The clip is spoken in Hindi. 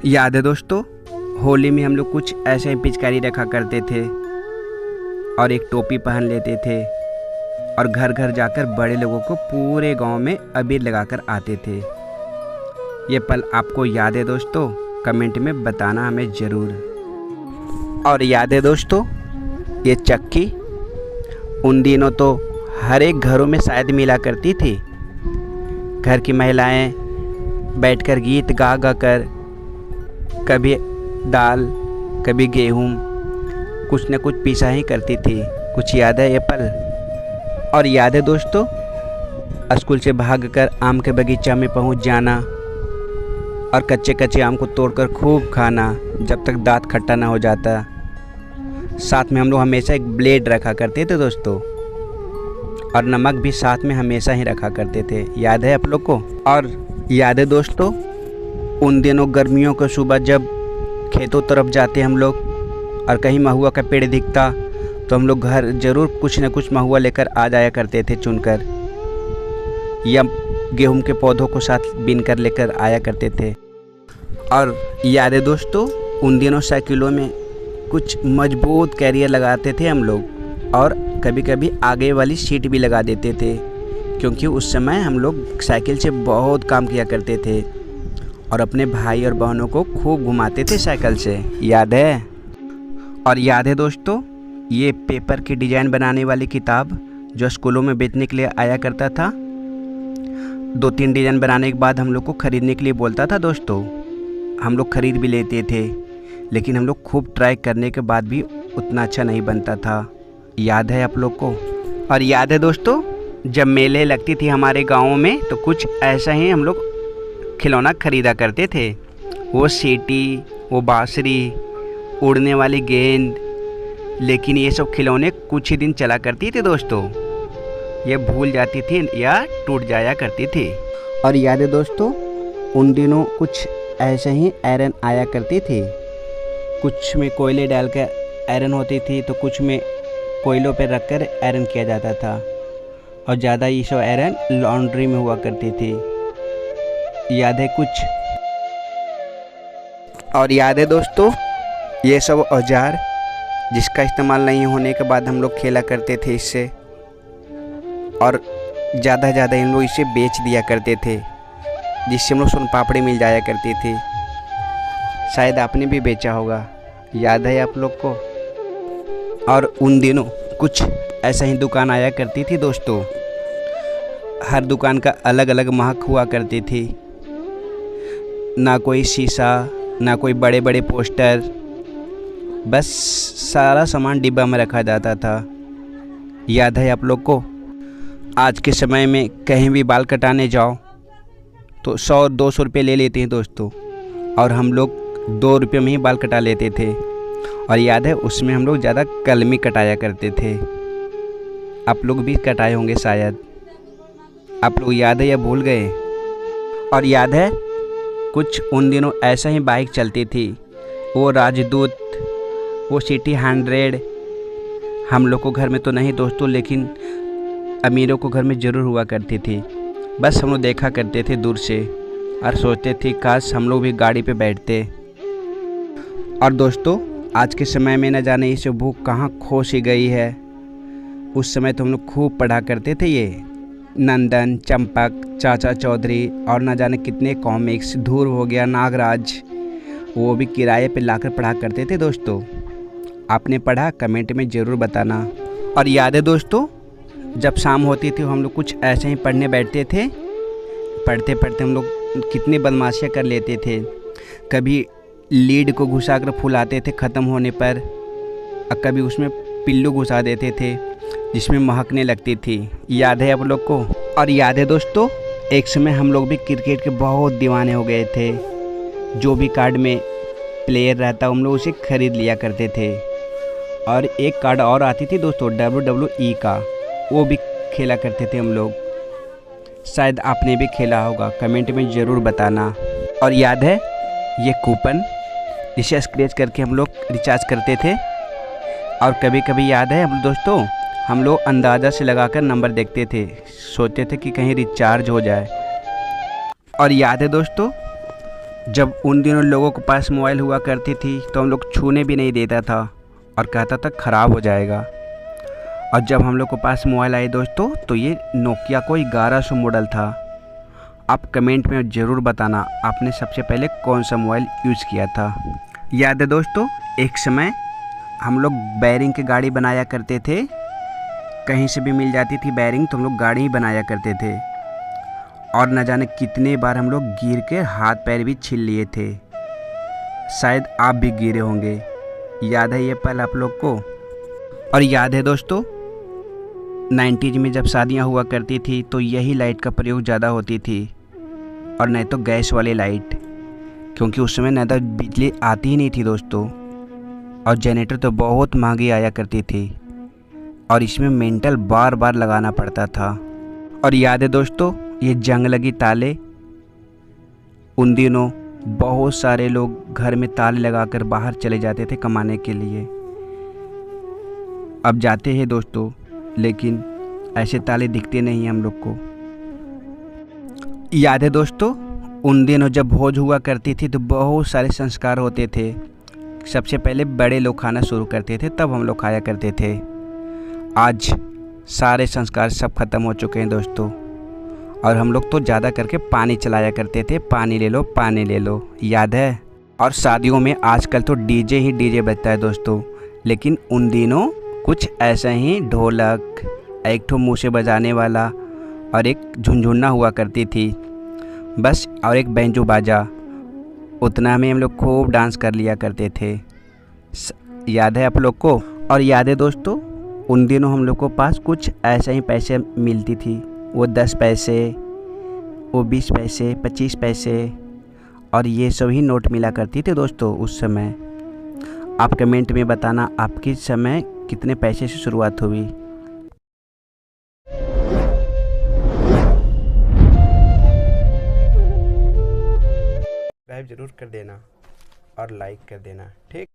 याद है दोस्तों, होली में हम लोग कुछ ऐसे ही पिचकारी रखा करते थे और एक टोपी पहन लेते थे और घर घर जाकर बड़े लोगों को पूरे गांव में अबीर लगाकर आते थे। ये पल आपको याद है दोस्तों? कमेंट में बताना हमें ज़रूर। और याद है दोस्तों, ये चक्की उन दिनों तो हर एक घरों में शायद मिला करती थी। घर की महिलाएं बैठकर गीत गा गा कर कभी दाल कभी गेहूँ कुछ न कुछ पीसा ही करती थी। कुछ याद है ये पल? और याद है दोस्तों, स्कूल से भागकर आम के बगीचा में पहुंच जाना और कच्चे कच्चे आम को तोड़कर खूब खाना जब तक दांत खट्टा ना हो जाता। साथ में हम लोग हमेशा एक ब्लेड रखा करते थे दोस्तों, और नमक भी साथ में हमेशा ही रखा करते थे। याद है आप लोग को? और याद है दोस्तों, उन दिनों गर्मियों को सुबह जब खेतों तरफ जाते हम लोग और कहीं महुआ का पेड़ दिखता तो हम लोग घर ज़रूर कुछ न कुछ महुआ लेकर आ जाया करते थे चुनकर, या गेहूं के पौधों को साथ बीन कर लेकर आया करते थे। और याद है दोस्तों, उन दिनों साइकिलों में कुछ मजबूत कैरियर लगाते थे हम लोग और कभी कभी आगे वाली सीट भी लगा देते थे, क्योंकि उस समय हम लोग साइकिल से बहुत काम किया करते थे और अपने भाई और बहनों को खूब घुमाते थे साइकिल से। याद है? और याद है दोस्तों, ये पेपर की डिज़ाइन बनाने वाली किताब जो स्कूलों में बेचने के लिए आया करता था, 2-3 डिज़ाइन बनाने के बाद हम लोग को ख़रीदने के लिए बोलता था दोस्तों। हम लोग ख़रीद भी लेते थे, लेकिन हम लोग खूब ट्राई करने के बाद भी उतना अच्छा नहीं बनता था। याद है आप लोग को? और याद है दोस्तों, जब मेले लगती थी हमारे गाँव में तो कुछ ऐसा ही हम लोग खिलौना ख़रीदा करते थे। वो सीटी, वो बांसुरी, उड़ने वाली गेंद, लेकिन ये सब खिलौने कुछ ही दिन चला करती थी दोस्तों, ये भूल जाती थी या टूट जाया करती थी। और याद है दोस्तों, उन दिनों कुछ ऐसे ही आयरन आया करती थी। कुछ में कोयले डालकर आयरन होती थी तो कुछ में कोयलों पर रखकर आयरन किया जाता था, और ज़्यादा ये सब आयरन लॉन्ड्री में हुआ करती थी। याद है कुछ? और याद है दोस्तों, ये सब औजार जिसका इस्तेमाल नहीं होने के बाद हम लोग खेला करते थे इससे, और ज़्यादा ज़्यादा इन लोग इसे बेच दिया करते थे, जिससे हम लोग सोन पापड़ी मिल जाया करती थी। शायद आपने भी बेचा होगा। याद है आप लोग को? और उन दिनों कुछ ऐसा ही दुकान आया करती थी दोस्तों, हर दुकान का अलग अलग महक हुआ करती थी। ना कोई शीशा, ना कोई बड़े बड़े पोस्टर, बस सारा सामान डिब्बा में रखा जाता था। याद है आप लोग को? आज के समय में कहीं भी बाल कटाने जाओ तो 100-200 रुपये ले लेते हैं दोस्तों, और हम लोग 2 रुपये में ही बाल कटा लेते थे। और याद है, उसमें हम लोग ज़्यादा कलमी कटाया करते थे। आप लोग भी कटाए होंगे शायद। आप लोग याद है या भूल गए? और याद है, कुछ उन दिनों ऐसा ही बाइक चलती थी, वो राजदूत, वो सिटी 100। हम लोग को घर में तो नहीं दोस्तों, लेकिन अमीरों को घर में ज़रूर हुआ करती थी। बस हम लोग देखा करते थे दूर से और सोचते थे काश हम लोग भी गाड़ी पे बैठते। और दोस्तों, आज के समय में न जाने ये सब भूख कहाँ खो सी गई है। उस समय तो हम लोग खूब पढ़ा करते थे, ये नंदन, चंपक, चाचा चौधरी और न जाने कितने कॉमिक्स, ध्रुव हो गया, नागराज, वो भी किराए पे लाकर पढ़ा करते थे दोस्तों। आपने पढ़ा? कमेंट में ज़रूर बताना। और याद है दोस्तों, जब शाम होती थी हम लोग कुछ ऐसे ही पढ़ने बैठते थे। पढ़ते पढ़ते हम लोग कितनी बदमाशियाँ कर लेते थे। कभी लीड को घुसा कर फुलाते थे ख़त्म होने पर, और कभी उसमें पिल्लू घुसा देते थे जिसमें महकने लगती थी। याद है आप लोग को? और याद है दोस्तों, एक समय हम लोग भी क्रिकेट के बहुत दीवाने हो गए थे। जो भी कार्ड में प्लेयर रहता हम लोग उसे ख़रीद लिया करते थे। और एक कार्ड और आती थी दोस्तों, WWE का, वो भी खेला करते थे हम लोग। शायद आपने भी खेला होगा, कमेंट में ज़रूर बताना। और याद है, ये कूपन जिसे स्क्रैच करके हम लोग रिचार्ज करते थे। और कभी कभी याद है हम दोस्तों, हम लोग अंदाज़ा से लगाकर नंबर देखते थे, सोचते थे कि कहीं रिचार्ज हो जाए। और याद है दोस्तों, जब उन दिनों लोगों के पास मोबाइल हुआ करती थी तो हम लोग छूने भी नहीं देता था और कहता था ख़राब हो जाएगा। और जब हम लोग के पास मोबाइल आए दोस्तों तो ये नोकिया को 1100 मॉडल था। आप कमेंट में ज़रूर बताना आपने सबसे पहले कौन सा मोबाइल यूज़ किया था। याद है दोस्तों, एक समय हम लोग बैरिंग की गाड़ी बनाया करते थे। कहीं से भी मिल जाती थी बैरिंग तो हम लोग गाड़ी ही बनाया करते थे। और न जाने कितने बार हम लोग गिर के हाथ पैर भी छील लिए थे। शायद आप भी गिरे होंगे। याद है ये पल आप लोग को? और याद है दोस्तों, 90s में जब शादियां हुआ करती थी तो यही लाइट का प्रयोग ज़्यादा होती थी और नहीं तो गैस वाली लाइट, क्योंकि उस समय न तो बिजली आती ही नहीं थी दोस्तों। और जनरेटर तो बहुत महंगी आया करती थी और इसमें मेंटल बार बार लगाना पड़ता था। और याद है दोस्तों, ये जंग लगी ताले, उन दिनों बहुत सारे लोग घर में ताले लगाकर बाहर चले जाते थे कमाने के लिए। अब जाते हैं दोस्तों, लेकिन ऐसे ताले दिखते नहीं हैं हम लोग को। याद है दोस्तों, उन दिनों जब भोज हुआ करती थी तो बहुत सारे संस्कार होते थे। सबसे पहले बड़े लोग खाना शुरू करते थे, तब हम लोग खाया करते थे। आज सारे संस्कार सब खत्म हो चुके हैं दोस्तों, और हम लोग तो ज़्यादा करके पानी चलाया करते थे, पानी ले लो पानी ले लो। याद है? और शादियों में आजकल तो डीजे ही डीजे बजता है दोस्तों, लेकिन उन दिनों कुछ ऐसा ही ढोलक, एक ठो मुँह से बजाने वाला और एक झुनझुना हुआ करती थी बस, और एक बैंजो बाजा। उतना में हम लोग खूब डांस कर लिया करते थे। याद है आप लोग को? और याद है दोस्तों, उन दिनों हम लोग को पास कुछ ऐसा ही पैसे मिलती थी। वो 10 पैसे, वो 20 पैसे, 25 पैसे और ये सभी नोट मिला करती थी दोस्तों उस समय। आप कमेंट में बताना आपके समय कितने पैसे से शुरुआत हुई। सब्सक्राइब जरूर कर देना और लाइक कर देना, ठीक।